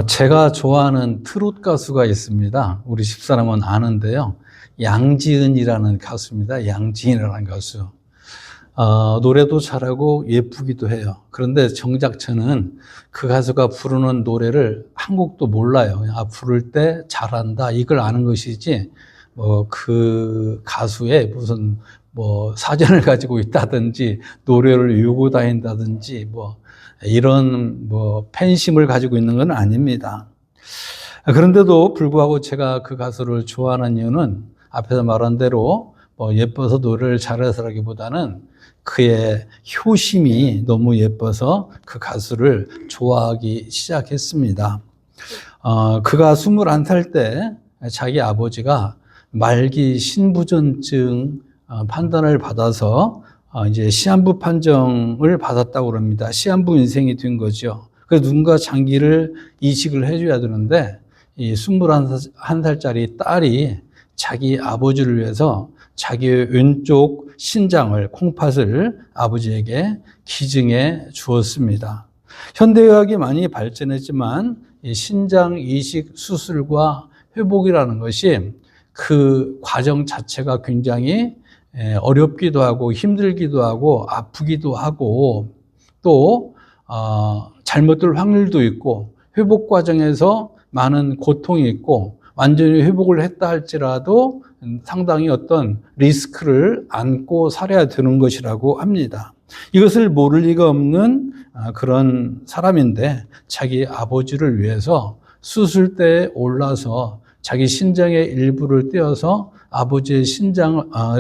제가 좋아하는 트롯 가수가 있습니다. 우리 집사람은 아는데요. 양지은이라는 가수입니다. 양지은이라는 가수. 노래도 잘하고 예쁘기도 해요. 그런데 정작 저는 그 가수가 부르는 노래를 한 곡도 몰라요. 부를 때 잘한다 이걸 아는 것이지 그 가수의 무슨 사전을 가지고 있다든지 노래를 외우고 다닌다든지 이런 팬심을 가지고 있는 건 아닙니다. 그런데도 불구하고 제가 그 가수를 좋아하는 이유는 앞에서 말한 대로 예뻐서 노래를 잘해서라기보다는 그의 효심이 너무 예뻐서 그 가수를 좋아하기 시작했습니다. 그가 21살 때 자기 아버지가 말기 신부전증 판단을 받아서 이제 시한부 판정을 받았다고 그럽니다. 시한부 인생이 된 거죠. 그래서 누군가 장기를 이식을 해줘야 되는데 이 21살짜리 딸이 자기 아버지를 위해서 자기의 왼쪽 신장을, 콩팥을 아버지에게 기증해 주었습니다. 현대의학이 많이 발전했지만 이 신장 이식 수술과 회복이라는 것이 그 과정 자체가 굉장히 어렵기도 하고 힘들기도 하고 아프기도 하고 또 잘못될 확률도 있고 회복 과정에서 많은 고통이 있고 완전히 회복을 했다 할지라도 상당히 어떤 리스크를 안고 살아야 되는 것이라고 합니다. 이것을 모를 리가 없는 그런 사람인데 자기 아버지를 위해서 수술대에 올라서 자기 신장의 일부를 떼어서 아버지의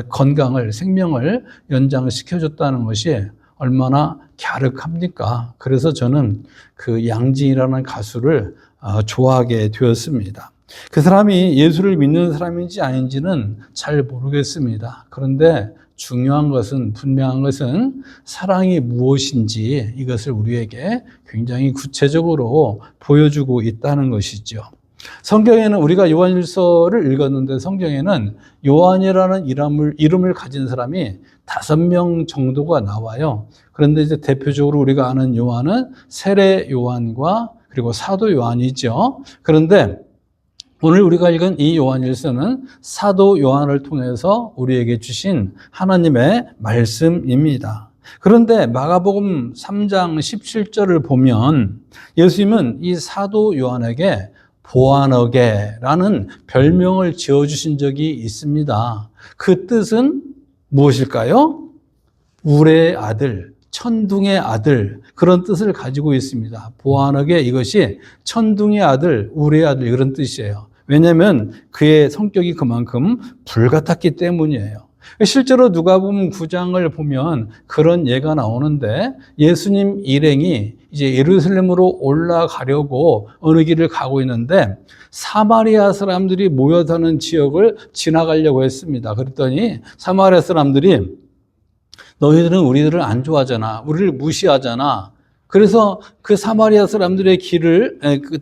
건강을, 생명을 연장시켜줬다는 것이 얼마나 갸륵합니까? 그래서 저는 그 양지은이라는 가수를 좋아하게 되었습니다. 그 사람이 예수를 믿는 사람인지 아닌지는 잘 모르겠습니다. 그런데 중요한 것은, 분명한 것은 사랑이 무엇인지 이것을 우리에게 굉장히 구체적으로 보여주고 있다는 것이죠. 성경에는 우리가 요한일서를 읽었는데 성경에는 요한이라는 이름을 가진 사람이 5명 정도가 나와요. 그런데 이제 대표적으로 우리가 아는 요한은 세례 요한과 그리고 사도 요한이죠. 그런데 오늘 우리가 읽은 이 요한일서는 사도 요한을 통해서 우리에게 주신 하나님의 말씀입니다. 그런데 마가복음 3장 17절을 보면 예수님은 이 사도 요한에게 보아너게라는 별명을 지어주신 적이 있습니다. 그 뜻은 무엇일까요? 우레의 아들, 천둥의 아들, 그런 뜻을 가지고 있습니다. 보아너게, 이것이 천둥의 아들, 우레의 아들, 이런 뜻이에요. 왜냐하면 그의 성격이 그만큼 불같았기 때문이에요. 실제로 누가복음 9장을 보면 그런 예가 나오는데 예수님 일행이 이제 예루살렘으로 올라가려고 어느 길을 가고 있는데 사마리아 사람들이 모여 사는 지역을 지나가려고 했습니다. 그랬더니 사마리아 사람들이 너희들은 우리들을 안 좋아하잖아. 우리를 무시하잖아. 그래서 그 사마리아 사람들의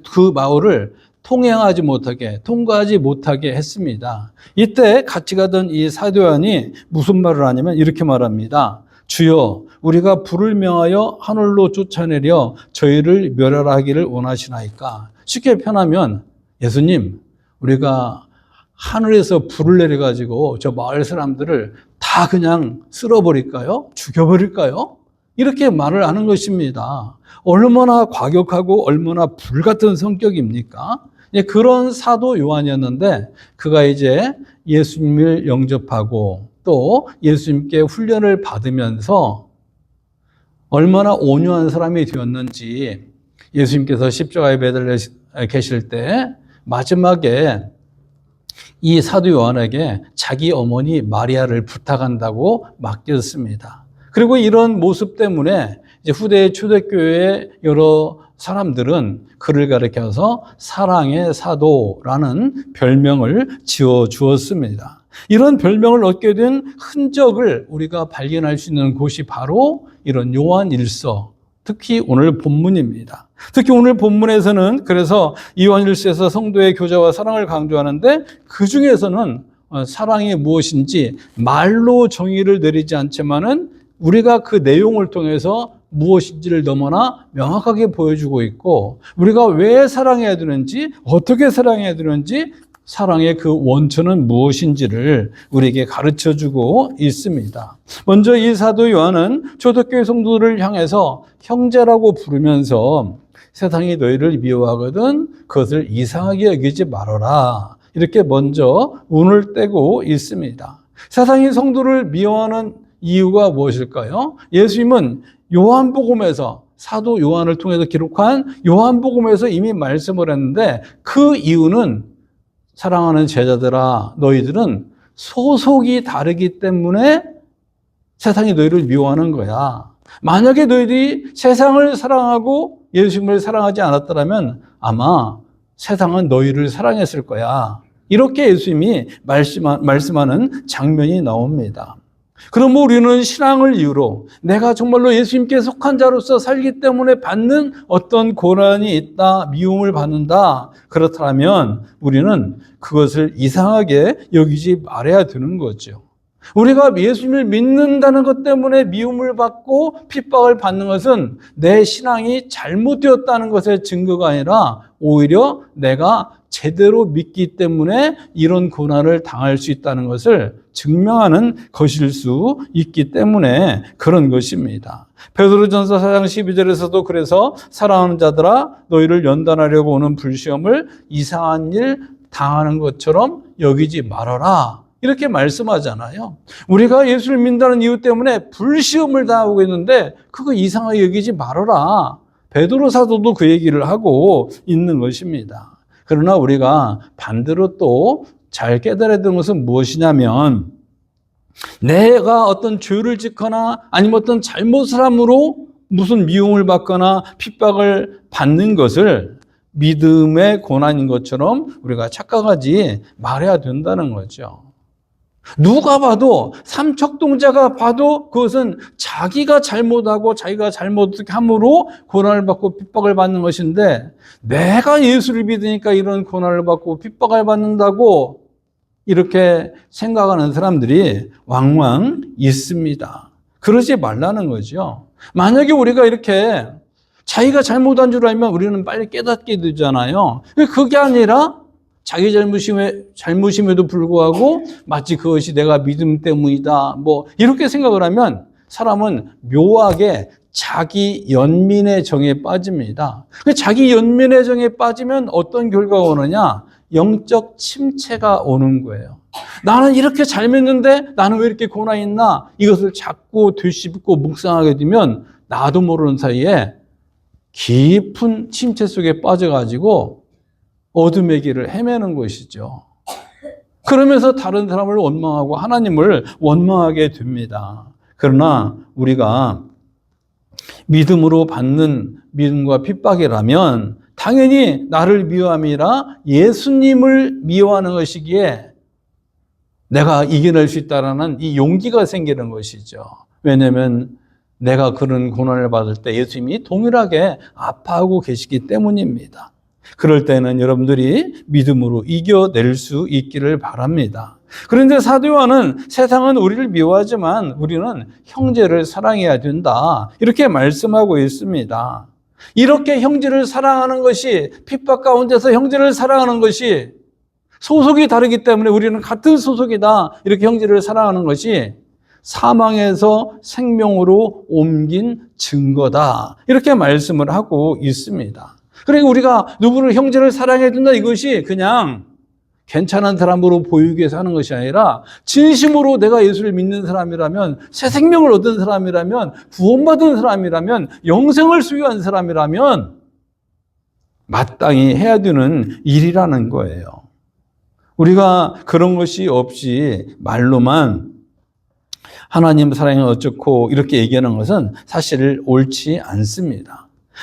그 마을을 통과하지 못하게 했습니다. 이때 같이 가던 이 사도 요한이 무슨 말을 하냐면 이렇게 말합니다. 주여, 우리가 불을 명하여 하늘로 쫓아내려 저희를 멸하라 하기를 원하시나이까. 쉽게 표현하면 예수님, 우리가 하늘에서 불을 내려가지고 저 마을 사람들을 다 그냥 쓸어버릴까요? 죽여버릴까요? 이렇게 말을 하는 것입니다. 얼마나 과격하고 얼마나 불같은 성격입니까? 그런 사도 요한이었는데 그가 이제 예수님을 영접하고 또 예수님께 훈련을 받으면서 얼마나 온유한 사람이 되었는지 예수님께서 십자가에 매달려 계실 때 마지막에 이 사도 요한에게 자기 어머니 마리아를 부탁한다고 맡겼습니다. 그리고 이런 모습 때문에 이제 후대 초대교회의 여러 사람들은 그를 가리켜서 사랑의 사도라는 별명을 지어 주었습니다. 이런 별명을 얻게 된 흔적을 우리가 발견할 수 있는 곳이 바로 이런 요한일서, 특히 오늘 본문입니다. 특히 오늘 본문에서는 그래서 이 요한일서에서 성도의 교제와 사랑을 강조하는데 그 중에서는 사랑이 무엇인지 말로 정의를 내리지 않지만은 우리가 그 내용을 통해서 무엇인지를 너무나 명확하게 보여주고 있고, 우리가 왜 사랑해야 되는지, 어떻게 사랑해야 되는지, 사랑의 그 원천은 무엇인지를 우리에게 가르쳐주고 있습니다. 먼저 이 사도 요한은 초대교회 성도들을 향해서 형제라고 부르면서 세상이 너희를 미워하거든 그것을 이상하게 여기지 말아라, 이렇게 먼저 운을 떼고 있습니다. 세상이 성도를 미워하는 이유가 무엇일까요? 예수님은 요한복음에서, 사도 요한을 통해서 기록한 요한복음에서 이미 말씀을 했는데, 그 이유는 사랑하는 제자들아, 너희들은 소속이 다르기 때문에 세상이 너희를 미워하는 거야. 만약에 너희들이 세상을 사랑하고 예수님을 사랑하지 않았더라면 아마 세상은 너희를 사랑했을 거야. 이렇게 예수님이 말씀하는 장면이 나옵니다. 그럼 우리는 신앙을 이유로 내가 정말로 예수님께 속한 자로서 살기 때문에 받는 어떤 고난이 있다, 미움을 받는다, 그렇다면 우리는 그것을 이상하게 여기지 말아야 되는 거죠. 우리가 예수님을 믿는다는 것 때문에 미움을 받고 핍박을 받는 것은 내 신앙이 잘못되었다는 것의 증거가 아니라 오히려 내가 제대로 믿기 때문에 이런 고난을 당할 수 있다는 것을 증명하는 것일 수 있기 때문에 그런 것입니다. 베드로전서 4장 12절에서도 그래서 사랑하는 자들아, 너희를 연단하려고 오는 불시험을 이상한 일 당하는 것처럼 여기지 말아라, 이렇게 말씀하잖아요. 우리가 예수를 믿는다는 이유 때문에 불시험을 당하고 있는데 그거 이상하게 여기지 말아라, 베드로 사도도 그 얘기를 하고 있는 것입니다. 그러나 우리가 반대로 또 잘 깨달아야 되는 것은 무엇이냐면, 내가 어떤 죄를 짓거나 아니면 어떤 잘못을 함으로 무슨 미움을 받거나 핍박을 받는 것을 믿음의 고난인 것처럼 우리가 착각하지 말아야 된다는 거죠. 누가 봐도, 삼척동자가 봐도 그것은 자기가 잘못하고 자기가 잘못함으로 고난을 받고 핍박을 받는 것인데, 내가 예수를 믿으니까 이런 고난을 받고 핍박을 받는다고 이렇게 생각하는 사람들이 왕왕 있습니다. 그러지 말라는 거죠. 만약에 우리가 이렇게 자기가 잘못한 줄 알면 우리는 빨리 깨닫게 되잖아요. 그게 아니라 자기 잘못임에도 불구하고 마치 그것이 내가 믿음 때문이다, 이렇게 생각을 하면 사람은 묘하게 자기 연민의 정에 빠집니다. 자기 연민의 정에 빠지면 어떤 결과가 오느냐? 영적 침체가 오는 거예요. 나는 이렇게 잘 믿는데 나는 왜 이렇게 고난이 있나? 이것을 자꾸 되씹고 묵상하게 되면 나도 모르는 사이에 깊은 침체 속에 빠져가지고 어둠의 길을 헤매는 것이죠. 그러면서 다른 사람을 원망하고 하나님을 원망하게 됩니다. 그러나 우리가 믿음으로 받는 믿음과 핍박이라면 당연히 나를 미워함이 아니라 예수님을 미워하는 것이기에 내가 이겨낼 수 있다는 이 용기가 생기는 것이죠. 왜냐하면 내가 그런 고난을 받을 때 예수님이 동일하게 아파하고 계시기 때문입니다. 그럴 때는 여러분들이 믿음으로 이겨낼 수 있기를 바랍니다. 그런데 사도 요한은 세상은 우리를 미워하지만 우리는 형제를 사랑해야 된다, 이렇게 말씀하고 있습니다. 이렇게 형제를 사랑하는 것이, 핍박 가운데서 형제를 사랑하는 것이, 소속이 다르기 때문에 우리는 같은 소속이다, 이렇게 형제를 사랑하는 것이 사망에서 생명으로 옮긴 증거다, 이렇게 말씀을 하고 있습니다. 그러니까 우리가 누구를 형제를 사랑해야 된다, 이것이 그냥 괜찮은 사람으로 보이기 위해서 하는 것이 아니라 진심으로 내가 예수를 믿는 사람이라면, 새 생명을 얻은 사람이라면, 구원받은 사람이라면, 영생을 소유한 사람이라면 마땅히 해야 되는 일이라는 거예요. 우리가 그런 것이 없이 말로만 하나님 사랑이 어쩌고 이렇게 얘기하는 것은 사실 옳지 않습니다.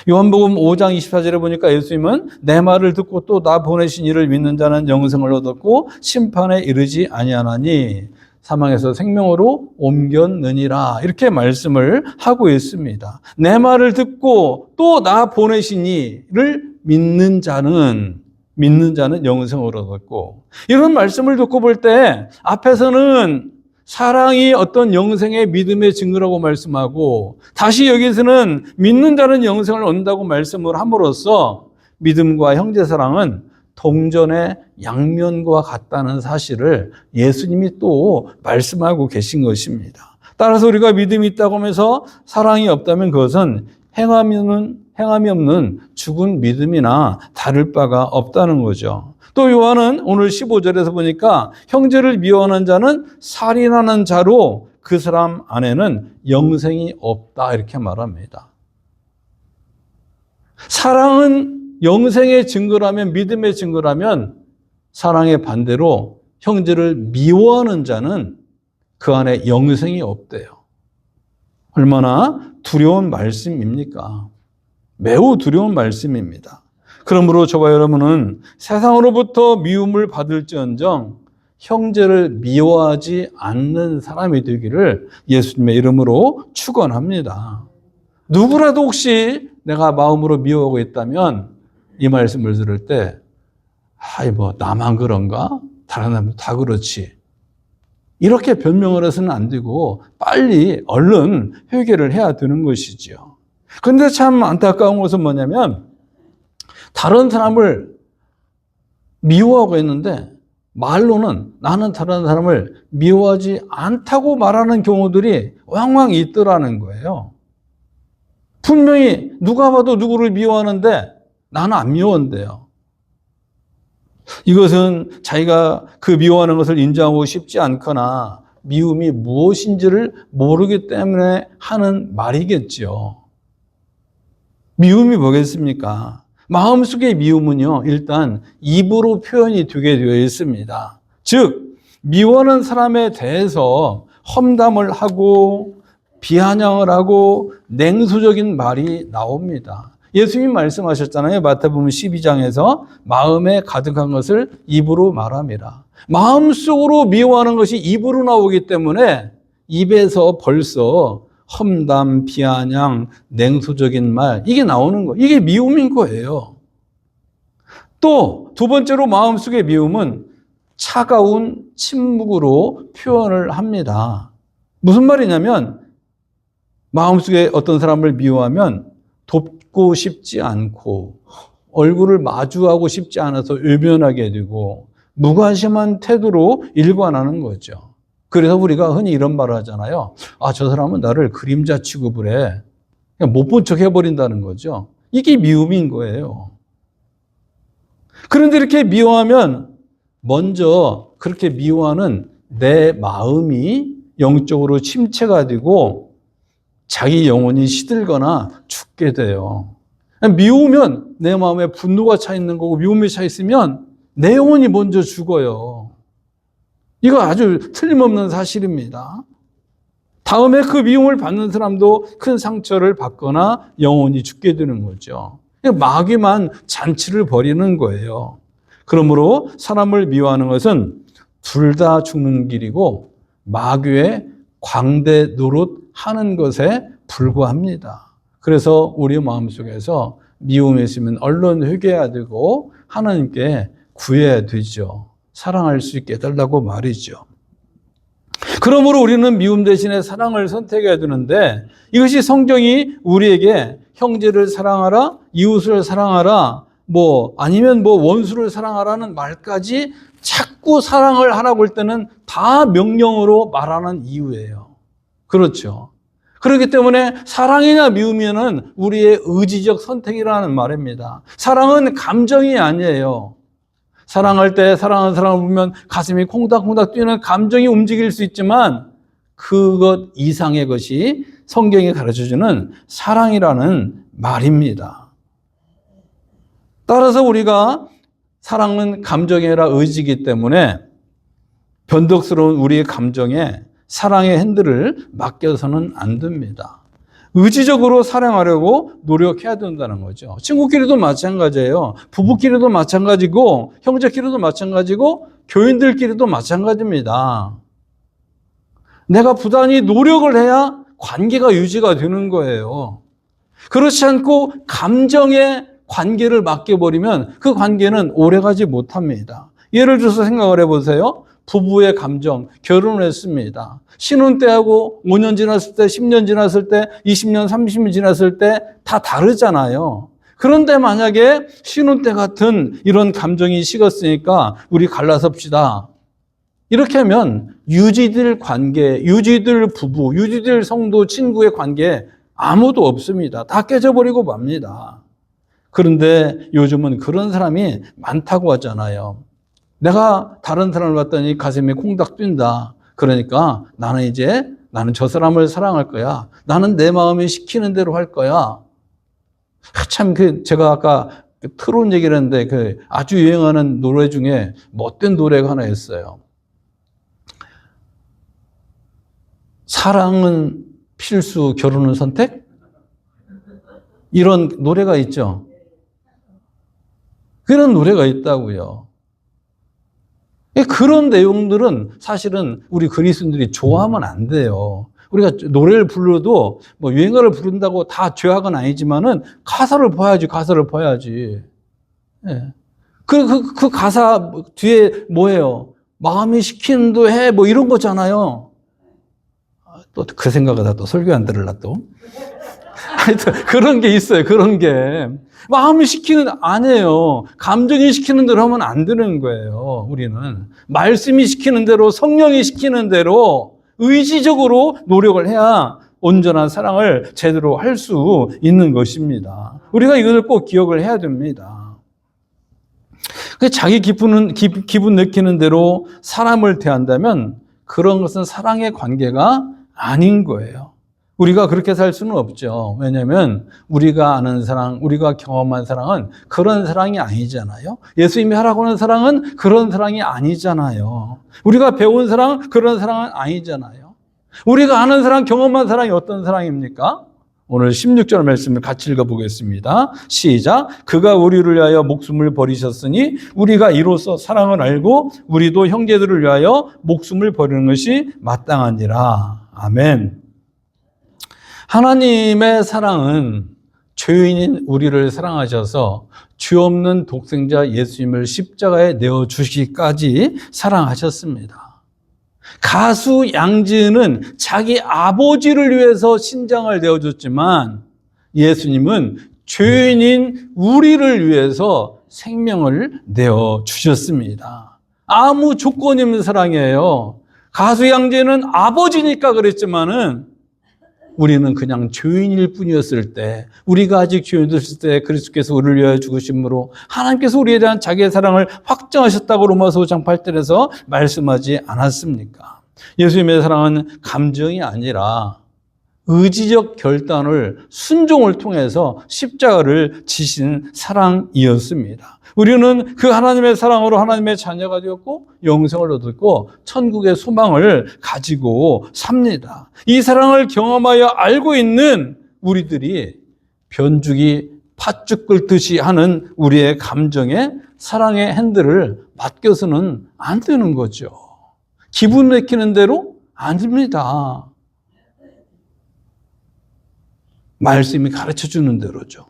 요한복음 5장 24절에 보니까 예수님은 내 말을 듣고 또 나 보내신 이를 믿는 자는 영생을 얻었고 심판에 이르지 아니하나니 사망에서 생명으로 옮겼느니라, 이렇게 말씀을 하고 있습니다. 내 말을 듣고 또 나 보내신 이를 믿는 자는 영생을 얻었고, 이런 말씀을 듣고 볼 때 앞에서는 사랑이 어떤 영생의 믿음의 증거라고 말씀하고 다시 여기서는 믿는 자는 영생을 얻는다고 말씀을 함으로써 믿음과 형제사랑은 동전의 양면과 같다는 사실을 예수님이 또 말씀하고 계신 것입니다. 따라서 우리가 믿음이 있다고 하면서 사랑이 없다면 그것은 행함이 없는 죽은 믿음이나 다를 바가 없다는 거죠. 또 요한은 오늘 15절에서 보니까 형제를 미워하는 자는 살인하는 자로 그 사람 안에는 영생이 없다 이렇게 말합니다. 사랑은 영생의 증거라면, 믿음의 증거라면 사랑의 반대로 형제를 미워하는 자는 그 안에 영생이 없대요. 얼마나 두려운 말씀입니까? 매우 두려운 말씀입니다. 그러므로 저와 여러분은 세상으로부터 미움을 받을지언정 형제를 미워하지 않는 사람이 되기를 예수님의 이름으로 축원합니다. 누구라도 혹시 내가 마음으로 미워하고 있다면 이 말씀을 들을 때 나만 그런가? 다른 사람도 다 그렇지. 이렇게 변명을 해서는 안 되고 빨리 얼른 회개를 해야 되는 것이죠. 그런데 참 안타까운 것은 뭐냐면 다른 사람을 미워하고 있는데 말로는 나는 다른 사람을 미워하지 않다고 말하는 경우들이 왕왕 있더라는 거예요. 분명히 누가 봐도 누구를 미워하는데 나는 안 미워한대요. 이것은 자기가 그 미워하는 것을 인정하고 싶지 않거나 미움이 무엇인지를 모르기 때문에 하는 말이겠죠. 미움이 뭐겠습니까? 마음속의 미움은요, 일단 입으로 표현이 되게 되어 있습니다. 즉, 미워하는 사람에 대해서 험담을 하고 비아냥을 하고 냉소적인 말이 나옵니다. 예수님 말씀하셨잖아요. 마태복음 12장에서 마음에 가득한 것을 입으로 말함이라. 마음속으로 미워하는 것이 입으로 나오기 때문에 입에서 벌써 험담, 비아냥, 냉소적인 말 이게 나오는 거예요. 이게 미움인 거예요. 또 두 번째로 마음속의 미움은 차가운 침묵으로 표현을 합니다. 무슨 말이냐면 마음속에 어떤 사람을 미워하면 돕고 싶지 않고 얼굴을 마주하고 싶지 않아서 외면하게 되고 무관심한 태도로 일관하는 거죠. 그래서 우리가 흔히 이런 말을 하잖아요. 저 사람은 나를 그림자 취급을 해. 그냥 못 본 척 해버린다는 거죠. 이게 미움인 거예요. 그런데 이렇게 미워하면 먼저 그렇게 미워하는 내 마음이 영적으로 침체가 되고 자기 영혼이 시들거나 죽게 돼요. 미우면 내 마음에 분노가 차 있는 거고 미움이 차 있으면 내 영혼이 먼저 죽어요. 이거 아주 틀림없는 사실입니다. 다음에 그 미움을 받는 사람도 큰 상처를 받거나 영혼이 죽게 되는 거죠. 마귀만 잔치를 벌이는 거예요. 그러므로 사람을 미워하는 것은 둘 다 죽는 길이고 마귀의 광대 노릇하는 것에 불과합니다. 그래서 우리 마음속에서 미움이 있으면 얼른 회개해야 되고 하나님께 구해야 되죠. 사랑할 수 있게 해달라고 말이죠. 그러므로 우리는 미움 대신에 사랑을 선택해야 되는데 이것이 성경이 우리에게 형제를 사랑하라, 이웃을 사랑하라, 아니면 원수를 사랑하라는 말까지 자꾸 사랑을 하라고 할 때는 다 명령으로 말하는 이유예요. 그렇죠. 그렇기 때문에 사랑이나 미움이는 우리의 의지적 선택이라는 말입니다. 사랑은 감정이 아니에요. 사랑할 때 사랑하는 사람을 보면 가슴이 콩닥콩닥 뛰는 감정이 움직일 수 있지만 그것 이상의 것이 성경이 가르쳐주는 사랑이라는 말입니다. 따라서 우리가 사랑은 감정이 아니라 의지이기 때문에 변덕스러운 우리의 감정에 사랑의 핸들을 맡겨서는 안 됩니다. 의지적으로 사랑하려고 노력해야 된다는 거죠. 친구끼리도 마찬가지예요. 부부끼리도 마찬가지고 형제끼리도 마찬가지고 교인들끼리도 마찬가지입니다. 내가 부단히 노력을 해야 관계가 유지가 되는 거예요. 그렇지 않고 감정에 관계를 맡겨버리면 그 관계는 오래가지 못합니다. 예를 들어서 생각을 해보세요. 부부의 감정, 결혼을 했습니다. 신혼 때하고 5년 지났을 때, 10년 지났을 때, 20년, 30년 지났을 때 다 다르잖아요. 그런데 만약에 신혼 때 같은 이런 감정이 식었으니까 우리 갈라섭시다. 이렇게 하면 유지될 관계, 유지될 부부, 유지될 성도, 친구의 관계 아무도 없습니다. 다 깨져버리고 맙니다. 그런데 요즘은 그런 사람이 많다고 하잖아요. 내가 다른 사람을 봤더니 가슴이 콩닥 뛴다. 그러니까 나는 저 사람을 사랑할 거야. 나는 내 마음이 시키는 대로 할 거야. 참, 제가 아까 트롯 얘기를 했는데, 아주 유행하는 노래 중에 못된 노래가 하나 있어요. 사랑은 필수, 결혼은 선택? 이런 노래가 있죠. 그런 노래가 있다고요. 그런 내용들은 사실은 우리 그리스도인들이 좋아하면 안 돼요. 우리가 노래를 불러도 뭐 유행가를 부른다고 다 죄악은 아니지만은 가사를 봐야지. 예. 그 가사 뒤에 뭐예요? 마음이 시키는 대로 해, 뭐 이런 거잖아요. 또 그 생각하다 또 설교 안 들으려 또. 하여튼 그런 게 있어요. 그런 게. 마음이 아니에요. 감정이 시키는 대로 하면 안 되는 거예요. 우리는. 말씀이 시키는 대로, 성령이 시키는 대로 의지적으로 노력을 해야 온전한 사랑을 제대로 할 수 있는 것입니다. 우리가 이것을 꼭 기억을 해야 됩니다. 자기 기분 느끼는 대로 사람을 대한다면 그런 것은 사랑의 관계가 아닌 거예요. 우리가 그렇게 살 수는 없죠. 왜냐하면 우리가 아는 사랑, 우리가 경험한 사랑은 그런 사랑이 아니잖아요. 예수님이 하라고 하는 사랑은 그런 사랑이 아니잖아요. 우리가 배운 사랑, 그런 사랑은 아니잖아요. 우리가 아는 사랑, 경험한 사랑이 어떤 사랑입니까? 오늘 16절 말씀을 같이 읽어보겠습니다. 시작. 그가 우리를 위하여 목숨을 버리셨으니 우리가 이로써 사랑을 알고 우리도 형제들을 위하여 목숨을 버리는 것이 마땅하니라. 아멘. 하나님의 사랑은 죄인인 우리를 사랑하셔서 죄 없는 독생자 예수님을 십자가에 내어주시기까지 사랑하셨습니다. 가수 양지은은 자기 아버지를 위해서 신장을 내어줬지만 예수님은 죄인인 우리를 위해서 생명을 내어주셨습니다. 아무 조건이 없는 사랑이에요. 가수 양지은은 아버지니까 그랬지만은 우리는 그냥 죄인일 뿐이었을 때, 우리가 아직 죄인이었을 때 그리스도께서 우리를 위하여 죽으심으로 하나님께서 우리에 대한 자기의 사랑을 확정하셨다고 로마서 5장 8절에서 말씀하지 않았습니까? 예수님의 사랑은 감정이 아니라 의지적 결단을, 순종을 통해서 십자가를 지신 사랑이었습니다. 우리는 그 하나님의 사랑으로 하나님의 자녀가 되었고 영생을 얻었고 천국의 소망을 가지고 삽니다. 이 사랑을 경험하여 알고 있는 우리들이 변죽이 팥죽 끓듯이 하는 우리의 감정에 사랑의 핸들을 맡겨서는 안 되는 거죠. 기분 내키는 대로 안 됩니다. 말씀이 가르쳐주는 대로죠.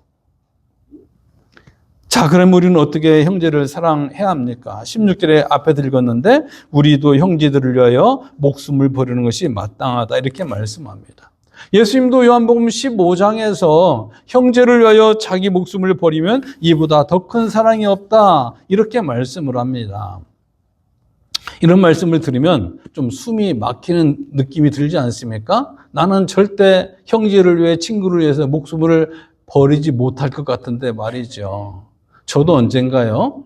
자, 그럼 우리는 어떻게 형제를 사랑해야 합니까? 16절에 앞에 읽었는데 우리도 형제들을 위하여 목숨을 버리는 것이 마땅하다 이렇게 말씀합니다. 예수님도 요한복음 15장에서 형제를 위하여 자기 목숨을 버리면 이보다 더 큰 사랑이 없다 이렇게 말씀을 합니다. 이런 말씀을 들으면 좀 숨이 막히는 느낌이 들지 않습니까? 나는 절대 형제를 위해, 친구를 위해서 목숨을 버리지 못할 것 같은데 말이죠. 저도 언젠가요,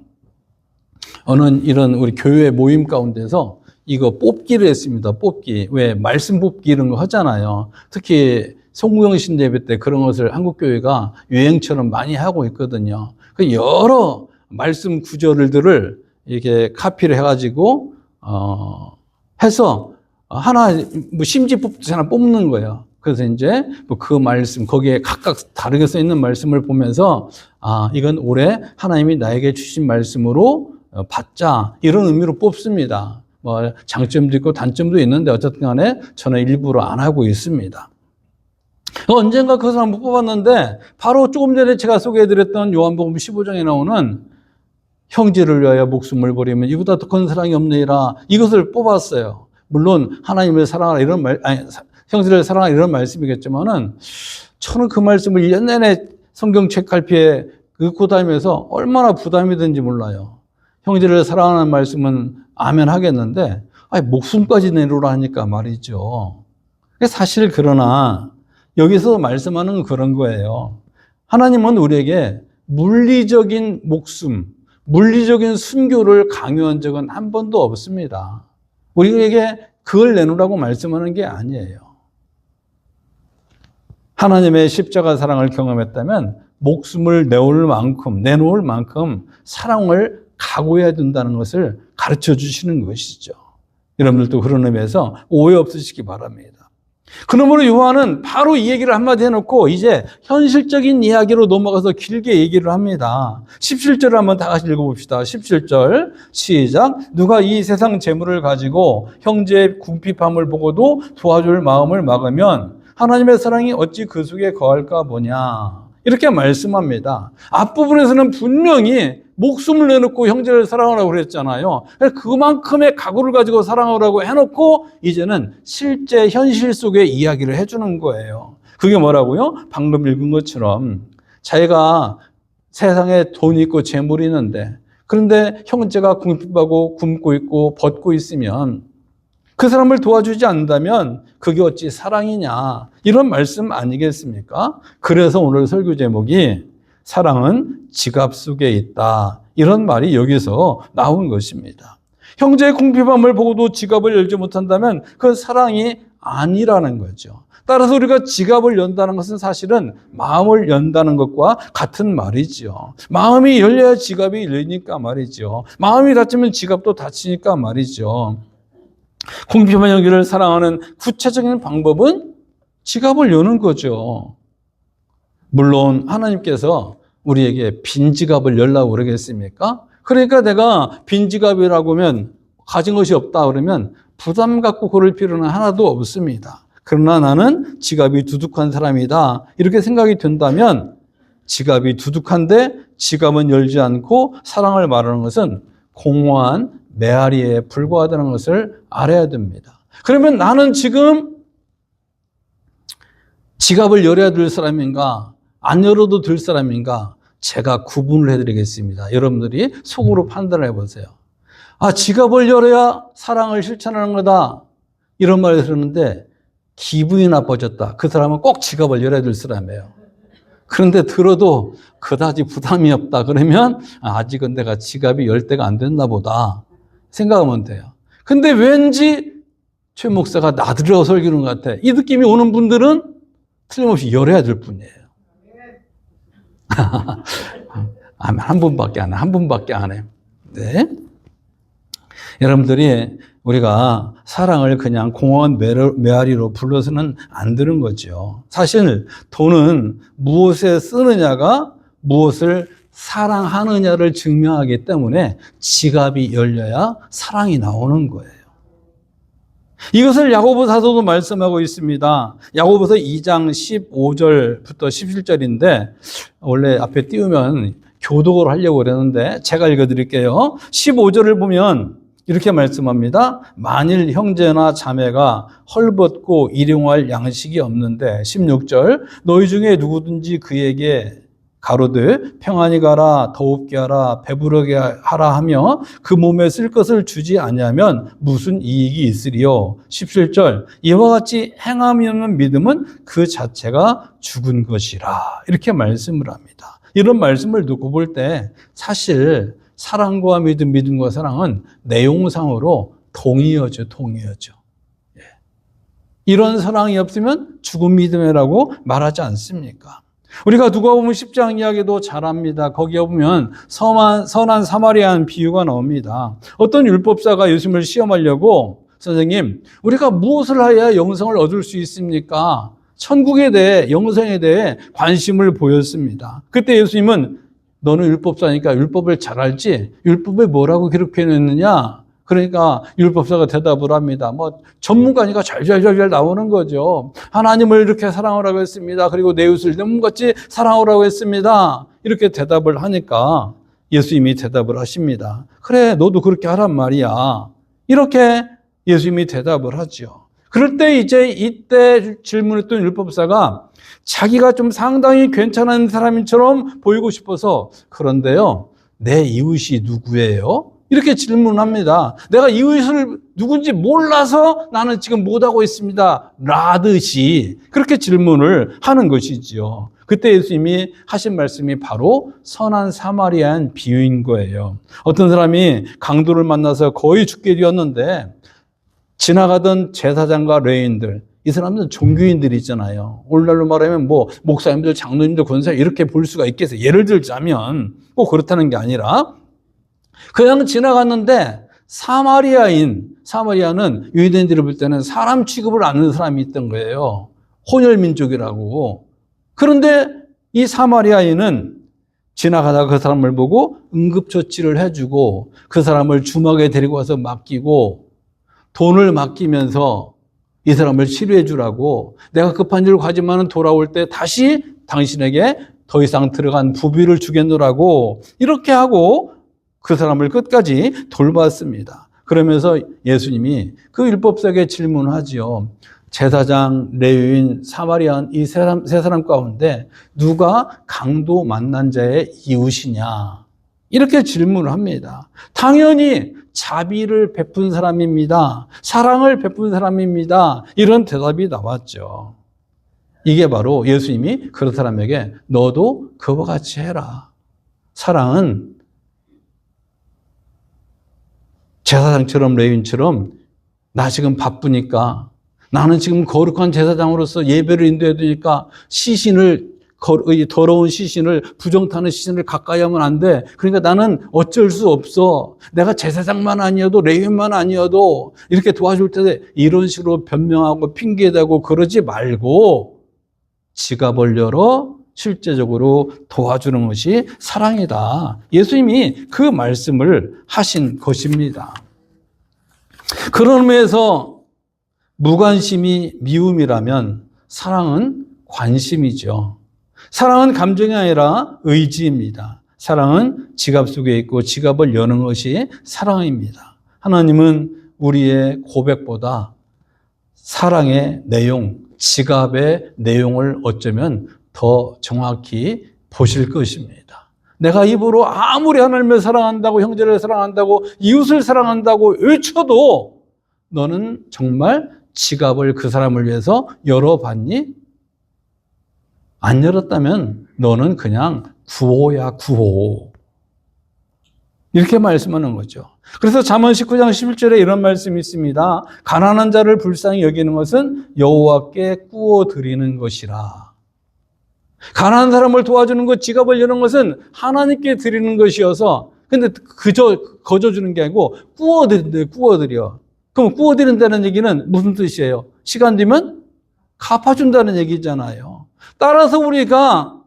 어느 이런 우리 교회 모임 가운데서 이거 뽑기를 했습니다. 뽑기. 왜 말씀 뽑기 이런 거 하잖아요. 특히 송구영신 예배 때 그런 것을 한국교회가 유행처럼 많이 하고 있거든요. 그 여러 말씀 구절들을 이렇게 카피를 해가지고 해서 하나 뭐 심지 뽑듯이 하나 뽑는 거예요. 그래서 이제 그 말씀 거기에 각각 다르게 써 있는 말씀을 보면서 이건 올해 하나님이 나에게 주신 말씀으로 받자 이런 의미로 뽑습니다. 뭐 장점도 있고 단점도 있는데 어쨌든 간에 저는 일부러 안 하고 있습니다. 언젠가 그것을 한번 뽑았는데 바로 조금 전에 제가 소개해드렸던 요한복음 15장에 나오는 형제를 위하여 목숨을 버리면 이보다 더 큰 사랑이 없느니라. 이것을 뽑았어요. 물론 하나님을 사랑하라 이런 형제를 사랑하라 이런 말씀이겠지만은 저는 그 말씀을 1년 내내 성경 책갈피에 읽고 다니면서 얼마나 부담이 되는지 몰라요. 형제를 사랑하는 말씀은 아멘 하겠는데 목숨까지 내놓으라 하니까 말이죠. 사실 그러나 여기서 말씀하는 건 그런 거예요. 하나님은 우리에게 물리적인 목숨, 물리적인 순교를 강요한 적은 한 번도 없습니다. 우리에게 그걸 내놓으라고 말씀하는 게 아니에요. 하나님의 십자가 사랑을 경험했다면 목숨을 내놓을 만큼 사랑을 각오해야 된다는 것을 가르쳐 주시는 것이죠. 여러분들도 그런 의미에서 오해 없으시기 바랍니다. 그러므로 요한은 바로 이 얘기를 한마디 해놓고 이제 현실적인 이야기로 넘어가서 길게 얘기를 합니다. 17절을 한번 다 같이 읽어봅시다. 17절 시작. 누가 이 세상 재물을 가지고 형제의 궁핍함을 보고도 도와줄 마음을 막으면 하나님의 사랑이 어찌 그 속에 거할까 보냐. 이렇게 말씀합니다. 앞부분에서는 분명히 목숨을 내놓고 형제를 사랑하라고 그랬잖아요. 그만큼의 각오를 가지고 사랑하라고 해놓고 이제는 실제 현실 속의 이야기를 해주는 거예요. 그게 뭐라고요? 방금 읽은 것처럼 자기가 세상에 돈이 있고 재물이 있는데 그런데 형제가 궁핍하고 굶고 있고 벗고 있으면 그 사람을 도와주지 않는다면 그게 어찌 사랑이냐 이런 말씀 아니겠습니까? 그래서 오늘 설교 제목이 사랑은 지갑 속에 있다. 이런 말이 여기서 나온 것입니다. 형제의 궁핍함을 보고도 지갑을 열지 못한다면 그건 사랑이 아니라는 거죠. 따라서 우리가 지갑을 연다는 것은 사실은 마음을 연다는 것과 같은 말이죠. 마음이 열려야 지갑이 열리니까 말이죠. 마음이 닫히면 지갑도 닫히니까 말이죠. 궁핍한 형제를 사랑하는 구체적인 방법은 지갑을 여는 거죠. 물론 하나님께서 우리에게 빈 지갑을 열라고 그러겠습니까? 그러니까 내가 빈 지갑이라고 하면 가진 것이 없다 그러면 부담 갖고 그럴 필요는 하나도 없습니다. 그러나 나는 지갑이 두둑한 사람이다 이렇게 생각이 된다면 지갑이 두둑한데 지갑은 열지 않고 사랑을 말하는 것은 공허한 메아리에 불과하다는 것을 알아야 됩니다. 그러면 나는 지금 지갑을 열어야 될 사람인가 안 열어도 될 사람인가 제가 구분을 해드리겠습니다. 여러분들이 속으로 판단을 해보세요. 지갑을 열어야 사랑을 실천하는 거다 이런 말을 들었는데 기분이 나빠졌다. 그 사람은 꼭 지갑을 열어야 될 사람이에요. 그런데 들어도 그다지 부담이 없다 그러면 아직은 내가 지갑이 열 때가 안 됐나 보다 생각하면 돼요. 근데 왠지 최 목사가 나들어 설교는 것 같아. 이 느낌이 오는 분들은 틀림없이 열어야 될 뿐이에요. 한 분밖에 안 해. 한 분밖에 안 해. 네. 여러분들이 우리가 사랑을 그냥 공허한 메아리로 불러서는 안 되는 거죠. 사실 돈은 무엇에 쓰느냐가 무엇을 사랑하느냐를 증명하기 때문에 지갑이 열려야 사랑이 나오는 거예요. 이것을 야고보 사도도 말씀하고 있습니다. 야고보서 2장 15절부터 17절인데 원래 앞에 띄우면 교독으로 하려고 그랬는데 제가 읽어드릴게요. 15절을 보면 이렇게 말씀합니다. 만일 형제나 자매가 헐벗고 일용할 양식이 없는데 16절 너희 중에 누구든지 그에게 가로되 평안히 가라 더웁게 하라 배부르게 하라 하며 그 몸에 쓸 것을 주지 아니하면 무슨 이익이 있으리요. 17절 이와 같이 행함이 없는 믿음은 그 자체가 죽은 것이라 이렇게 말씀을 합니다. 이런 말씀을 듣고 볼 때 사실 사랑과 믿음, 믿음과 사랑은 내용상으로 동의어죠. 이런 사랑이 없으면 죽은 믿음이라고 말하지 않습니까? 우리가 누가복음 10장 이야기도 잘 압니다. 거기에 보면 선한 사마리아인 비유가 나옵니다. 어떤 율법사가 예수님을 시험하려고 선생님, 우리가 무엇을 해야 영생을 얻을 수 있습니까? 천국에 대해, 영생에 대해 관심을 보였습니다. 그때 예수님은 너는 율법사니까 율법을 잘 알지? 율법에 뭐라고 기록해 놨느냐? 그러니까 율법사가 대답을 합니다. 전문가니까 잘 나오는 거죠. 하나님을 이렇게 사랑하라고 했습니다. 그리고 내 이웃을 내 몸같이 사랑하라고 했습니다. 이렇게 대답을 하니까 예수님이 대답을 하십니다. 그래, 너도 그렇게 하란 말이야. 이렇게 예수님이 대답을 하죠. 그럴 때 이때 질문했던 율법사가 자기가 좀 상당히 괜찮은 사람처럼 보이고 싶어서, 그런데요, 내 이웃이 누구예요? 이렇게 질문합니다. 내가 이웃을 누군지 몰라서 나는 지금 못하고 있습니다. 라듯이 그렇게 질문을 하는 것이지요. 그때 예수님이 하신 말씀이 바로 선한 사마리아인 비유인 거예요. 어떤 사람이 강도를 만나서 거의 죽게 되었는데 지나가던 제사장과 레위인들, 이 사람들은 종교인들이잖아요. 오늘날로 말하면 뭐 목사님들, 장로님들, 권사 이렇게 볼 수가 있겠어요. 예를 들자면 꼭 그렇다는 게 아니라 그냥 지나갔는데 사마리아는 유대인들이 볼 때는 사람 취급을 안 하는 사람이 있던 거예요. 혼혈민족이라고. 그런데 이 사마리아인은 지나가다가 그 사람을 보고 응급처치를 해주고 그 사람을 주막에 데리고 와서 맡기고 돈을 맡기면서 이 사람을 치료해 주라고, 내가 급한 일을 가지만은 돌아올 때 다시 당신에게 더 이상 들어간 부비를 주겠노라고 이렇게 하고 그 사람을 끝까지 돌봤습니다. 그러면서 예수님이 그 율법사에게 질문하지요. 제사장, 레위인, 사마리아인 이 세 사람 가운데 누가 강도 만난 자의 이웃이냐? 이렇게 질문을 합니다. 당연히 자비를 베푼 사람입니다. 사랑을 베푼 사람입니다. 이런 대답이 나왔죠. 이게 바로 예수님이 그런 사람에게 너도 그와 같이 해라. 사랑은 제사장처럼 레위인처럼 나 지금 바쁘니까, 나는 지금 거룩한 제사장으로서 예배를 인도해야 되니까 더러운 시신을, 부정타는 시신을 가까이 하면 안 돼. 그러니까 나는 어쩔 수 없어. 내가 제사장만 아니어도 레위인만 아니어도 이렇게 도와줄 텐데, 이런 식으로 변명하고 핑계대고 그러지 말고 지갑을 열어 실제적으로 도와주는 것이 사랑이다. 예수님이 그 말씀을 하신 것입니다. 그런 의미에서 무관심이 미움이라면 사랑은 관심이죠. 사랑은 감정이 아니라 의지입니다. 사랑은 지갑 속에 있고 지갑을 여는 것이 사랑입니다. 하나님은 우리의 고백보다 사랑의 내용, 지갑의 내용을 어쩌면 더 정확히 보실 것입니다. 내가 입으로 아무리 하나님을 사랑한다고, 형제를 사랑한다고, 이웃을 사랑한다고 외쳐도 너는 정말 지갑을 그 사람을 위해서 열어봤니? 안 열었다면 너는 그냥 구호야, 구호. 이렇게 말씀하는 거죠. 그래서 잠언 19장 11절에 이런 말씀이 있습니다. 가난한 자를 불쌍히 여기는 것은 여호와께 꾸어 드리는 것이라. 가난한 사람을 도와주는 것, 지갑을 여는 것은 하나님께 드리는 것이어서, 근데 그저 거저 주는 게 아니고 꾸어 드린대요, 꾸어 드려. 그럼 꾸어 드린다는 얘기는 무슨 뜻이에요? 시간 되면 갚아준다는 얘기잖아요. 따라서 우리가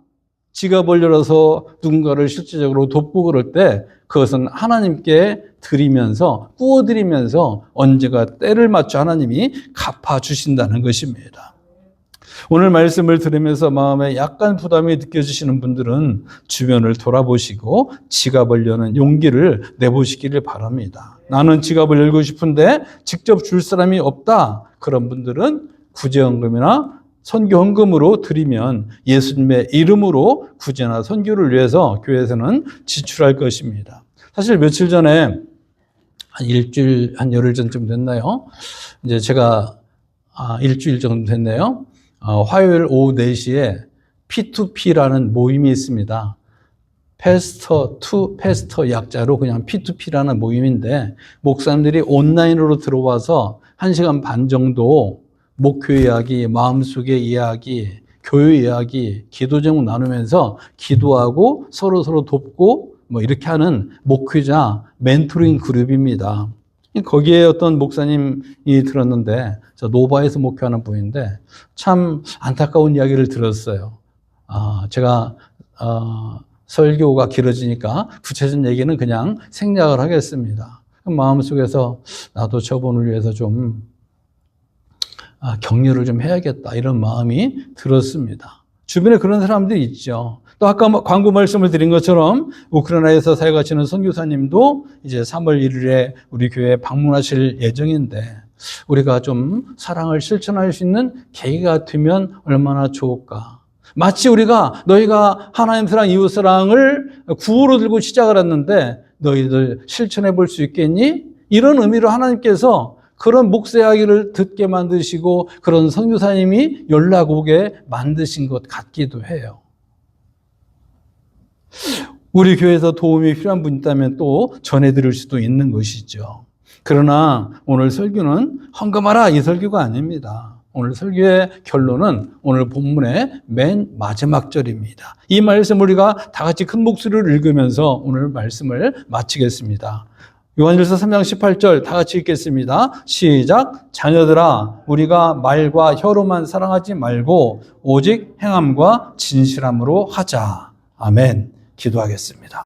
지갑을 열어서 누군가를 실질적으로 돕고 그럴 때 그것은 하나님께 드리면서, 꾸어 드리면서 언제가 때를 맞춰 하나님이 갚아주신다는 것입니다. 오늘 말씀을 들으면서 마음에 약간 부담이 느껴지시는 분들은 주변을 돌아보시고 지갑을 여는 용기를 내보시기를 바랍니다. 나는 지갑을 열고 싶은데 직접 줄 사람이 없다. 그런 분들은 구제헌금이나 선교헌금으로 드리면 예수님의 이름으로 구제나 선교를 위해서 교회에서는 지출할 것입니다. 사실 며칠 전에 한 열흘 전쯤 됐나요? 이제 제가 일주일 정도 됐네요. 화요일 오후 4시에 P2P라는 모임이 있습니다. 패스터 투 패스터 약자로 그냥 P2P라는 모임인데, 목사님들이 온라인으로 들어와서 1시간 반 정도 목표 이야기, 마음속의 이야기, 교회 이야기, 기도 제목 나누면서 기도하고 서로 돕고 뭐 이렇게 하는 목회자 멘토링 그룹입니다. 거기에 어떤 목사님이 들었는데, 저 노바에서 목회하는 분인데 참 안타까운 이야기를 들었어요. 제가 설교가 길어지니까 구체적인 얘기는 그냥 생략을 하겠습니다. 마음속에서 나도 저분을 위해서 좀 격려를 좀 해야겠다, 이런 마음이 들었습니다. 주변에 그런 사람들이 있죠. 또 아까 광고 말씀을 드린 것처럼 우크라이나에서 사역하시는 선교사님도 이제 3월 1일에 우리 교회에 방문하실 예정인데 우리가 좀 사랑을 실천할 수 있는 계기가 되면 얼마나 좋을까. 마치 우리가 너희가 하나님 사랑, 이웃 사랑을 구호로 들고 시작을 했는데 너희들 실천해 볼 수 있겠니? 이런 의미로 하나님께서 그런 목사이야기를 듣게 만드시고 그런 선교사님이 연락 오게 만드신 것 같기도 해요. 우리 교회에서 도움이 필요한 분 있다면 또 전해드릴 수도 있는 것이죠. 그러나 오늘 설교는 헌금하라 이 설교가 아닙니다. 오늘 설교의 결론은 오늘 본문의 맨 마지막 절입니다. 이 말씀 우리가 다 같이 큰 목소리를 읽으면서 오늘 말씀을 마치겠습니다. 요한일서 3장 18절 다 같이 읽겠습니다. 시작. 자녀들아 우리가 말과 혀로만 사랑하지 말고 오직 행함과 진실함으로 하자. 아멘. 기도하겠습니다.